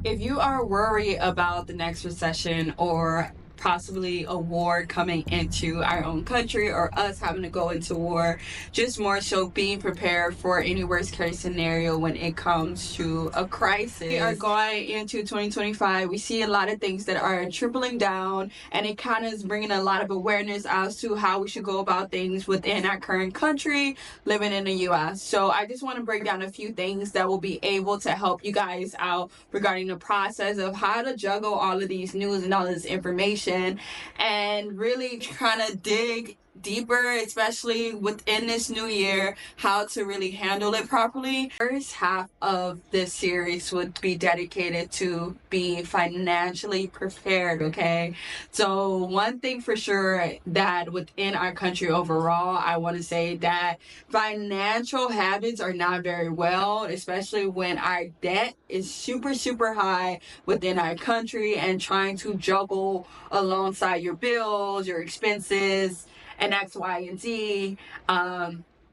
If you are worried about the next recession or possibly a war coming into our own country or us having to go into war, just more so being prepared for any worst case scenario when it comes to a crisis. We are going into 2025. We see a lot of things that are tripling down, and it kind of is bringing a lot of awareness as to how we should go about things within our current country, living in the US. So I just want to break down a few things that will be able to help you guys out regarding the process of how to juggle all of these news and all this information and really trying to dig deeper, especially within this new year, how to really handle it properly. First half of this series would be dedicated to being financially prepared, okay? So one thing for sure that within our country overall, I want to say that financial habits are not very well, especially when our debt is super high within our country, and trying to juggle alongside your bills, your expenses, and X, Y, and Z.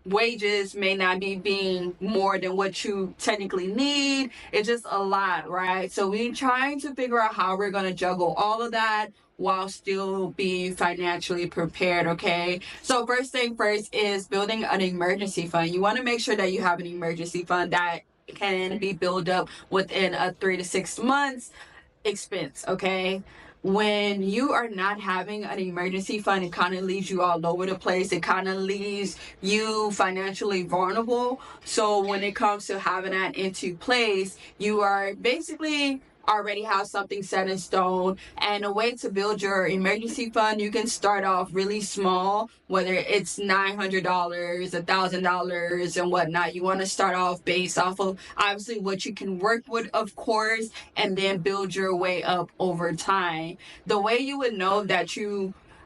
Wages may not be being more than what you technically need. It's just a lot, right? So we're trying to figure out how we're going to juggle all of that while still being financially prepared, okay? So first thing first is building an emergency fund. You want to make sure that you have an emergency fund that can be built up within a 3 to 6 months expense, okay? When you are not having an emergency fund, it kind of leaves you all over the place. It kind of leaves you financially vulnerable. So when it comes to having that into place, you are basically already have something set in stone. And a way to build your emergency fund, you can start off really small, whether it's $900, $1,000 and whatnot. You want to start off based off of obviously what you can work with, of course, and then build your way up over time. The way you would know that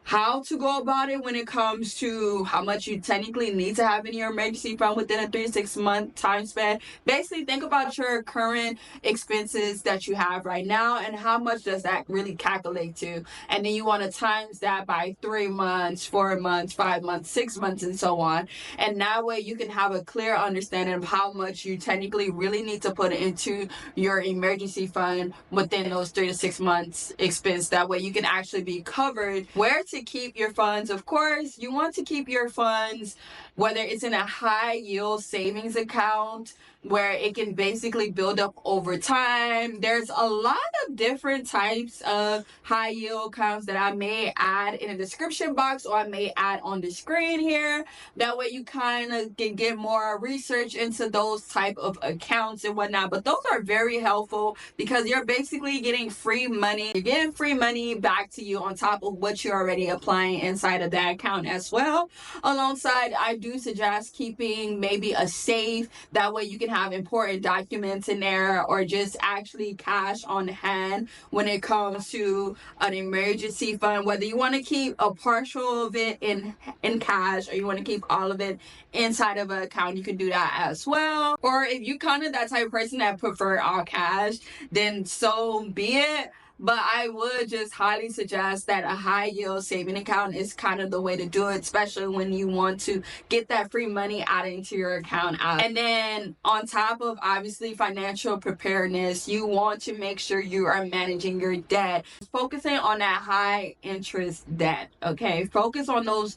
how to go about it when it comes to how much you technically need to have in your emergency fund within a 3 to 6 month time span. Basically, think about your current expenses that you have right now and how much does that really calculate to. And then you want to times that by 3 months, 4 months, 5 months, 6 months, and so on. And that way you can have a clear understanding of how much you technically really need to put into your emergency fund within those 3 to 6 months expense. That way you can actually be covered. Where to keep your funds? Of course, you want to keep your funds, whether it's in a high yield savings account where it can basically build up over time. There's a lot of different types of high yield accounts that I may add in the description box, or I may add on the screen here. That way you kind of can get more research into those type of accounts and whatnot. But those are very helpful because you're basically getting free money. You're getting free money back to you on top of what you're already applying inside of that account as well. Alongside, I do suggest keeping maybe a safe. That way you can have important documents in there, or just actually cash on hand when it comes to an emergency fund. Whether you want to keep a partial of it in cash, or you want to keep all of it inside of an account, you can do that as well. Or if you kind of that type of person that prefer all cash, then so be it. But I would just highly suggest that a high yield saving account is kind of the way to do it, especially when you want to get that free money out into your account out. And then on top of obviously financial preparedness, you want to make sure you are managing your debt, focusing on that high interest debt, okay? Focus on those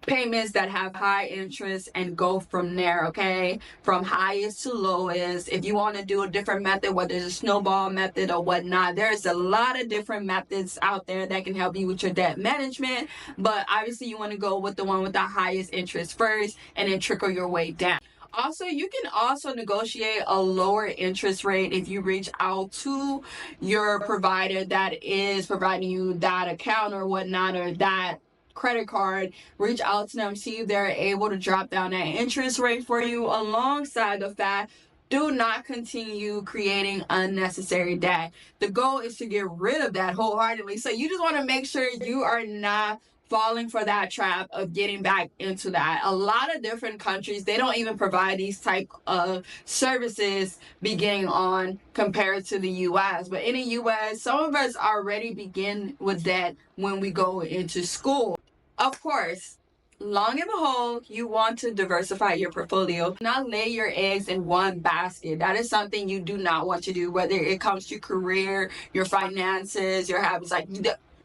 payments that have high interest and go from there, okay? From highest to lowest. If you want to do a different method, whether it's a snowball method or whatnot, there's a lot of different methods out there that can help you with your debt management. But obviously you want to go with the one with the highest interest first and then trickle your way down. Also, you can also negotiate a lower interest rate if you reach out to your provider that is providing you that account or whatnot, or that credit card. Reach out to them, see if they're able to drop down that interest rate for you. Alongside the fact, do not continue creating unnecessary debt. The goal is to get rid of that wholeheartedly. So you just want to make sure you are not falling for that trap of getting back into that. A lot of different countries, they don't even provide these type of services beginning on compared to the US. But in the US, some of us already begin with that when we go into school. Of course, long and behold, you want to diversify your portfolio. Not lay your eggs in one basket. That is something you do not want to do, whether it comes to career, your finances, your habits, like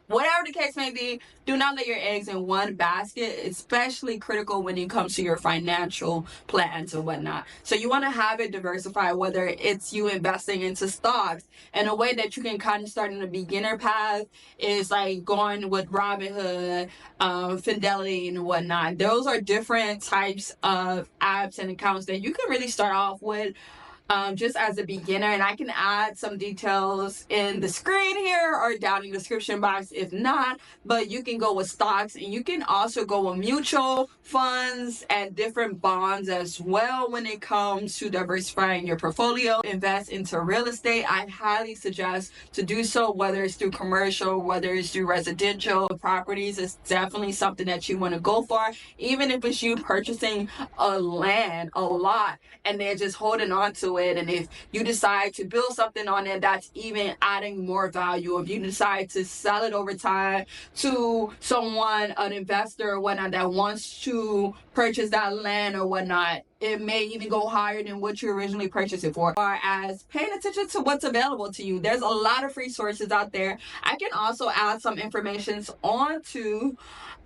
whatever the case may be. Do not lay your eggs in one basket, especially critical when it comes to your financial plans and whatnot. So you want to have it diversified, whether it's you investing into stocks. And a way that you can kind of start in the beginner path is like going with Robinhood, Fidelity, and whatnot. Those are different types of apps and accounts that you can really start off with, just as a beginner. And I can add some details in the screen here or down in the description box if not. But you can go with stocks, and you can also go with mutual funds and different bonds as well when it comes to diversifying your portfolio. Invest into real estate. I highly suggest to do so, whether it's through commercial, whether it's through residential properties. It's definitely something that you want to go for, even if it's you purchasing a lot, and they're just holding on to it. And if you decide to build something on it, that's even adding more value. If you decide to sell it over time to someone, an investor or whatnot, that wants to purchase that land or whatnot, it may even go higher than what you originally purchased it for. Or as paying attention to what's available to you. There's a lot of free sources out there. I can also add some information onto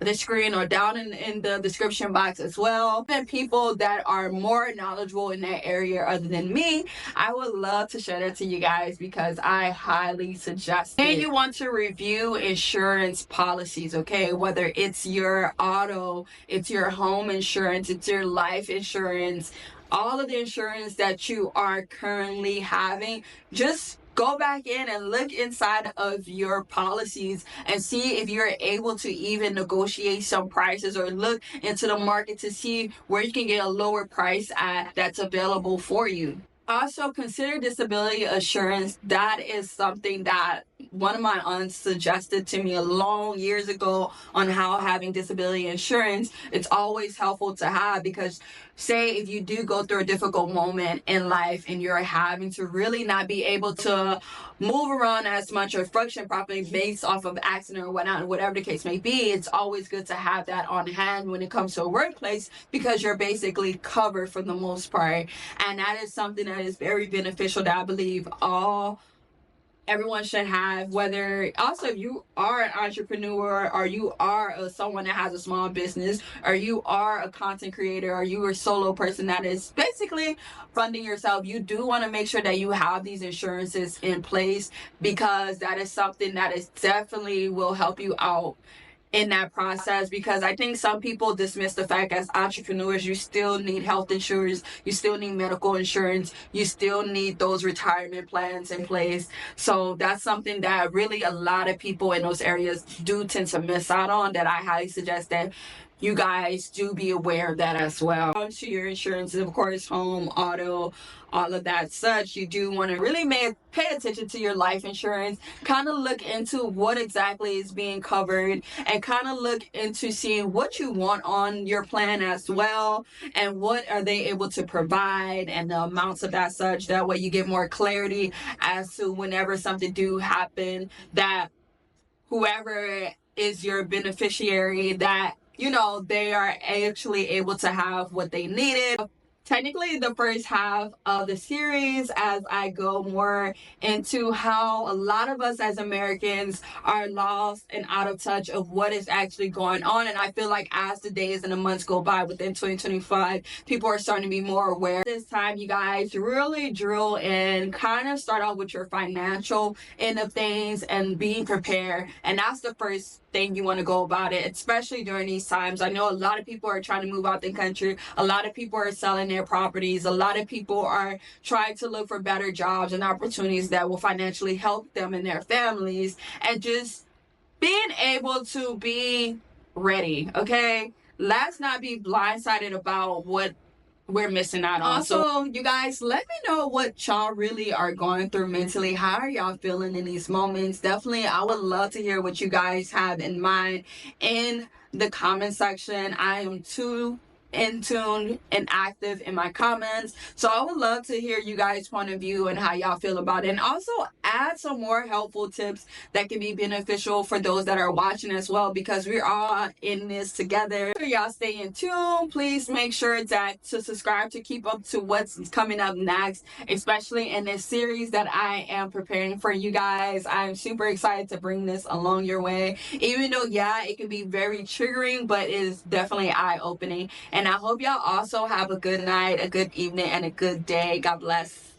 the screen or down in the description box as well. And people that are more knowledgeable in that area other than me, I would love to share that to you guys, because I highly suggest it. And you want to review insurance policies, okay? Whether it's your auto, it's your home insurance, it's your life insurance, all of the insurance that you are currently having, just go back in and look inside of your policies and see if you're able to even negotiate some prices, or look into the market to see where you can get a lower price at that's available for you. Also, consider disability insurance. That is something that one of my aunts suggested to me a long years ago on how having disability insurance, it's always helpful to have, because say if you do go through a difficult moment in life and you're having to really not be able to move around as much or function properly based off of accident or whatnot, whatever the case may be, it's always good to have that on hand when it comes to a workplace, because you're basically covered for the most part. And that is something that is very beneficial that I believe everyone should have. Whether also if you are an entrepreneur, or you are someone that has a small business, or you are a content creator, or you are a solo person that is basically funding yourself, you do want to make sure that you have these insurances in place, because that is something that is definitely will help you out in that process. Because I think some people dismiss the fact as entrepreneurs, you still need health insurance, you still need medical insurance, you still need those retirement plans in place. So that's something that really a lot of people in those areas do tend to miss out on, that I highly suggest that you guys do be aware of that as well. To your insurances, of course, home, auto, all of that such, you do want to really pay attention to your life insurance. Kind of look into what exactly is being covered, and kind of look into seeing what you want on your plan as well, and what are they able to provide, and the amounts of that such. That way you get more clarity as to whenever something do happen, that whoever is your beneficiary, that they are actually able to have what they needed. Technically the first half of the series, as I go more into how a lot of us as Americans are lost and out of touch of what is actually going on. And I feel like as the days and the months go by within 2025, people are starting to be more aware. This time, you guys really drill and kind of start off with your financial end of things and being prepared. And that's the first thing you want to go about it, especially during these times. I know a lot of people are trying to move out the country. A lot of people are selling their properties. A lot of people are trying to look for better jobs and opportunities that will financially help them and their families, and just being able to be ready. Okay, let's not be blindsided about what we're missing out on. Also, you guys, let me know what y'all really are going through mentally. How are y'all feeling in these moments? Definitely, I would love to hear what you guys have in mind in the comment section. I am too in tune and active in my comments, so I would love to hear you guys' point of view and how y'all feel about it. And also add some more helpful tips that can be beneficial for those that are watching as well, because we're all in this together. So y'all stay in tune. Please make sure to subscribe to keep up to what's coming up next, especially in this series that I am preparing for you guys. I'm super excited to bring this along your way, even though, yeah, it can be very triggering, but it is definitely eye-opening. And I hope y'all also have a good night, a good evening, and a good day. God bless.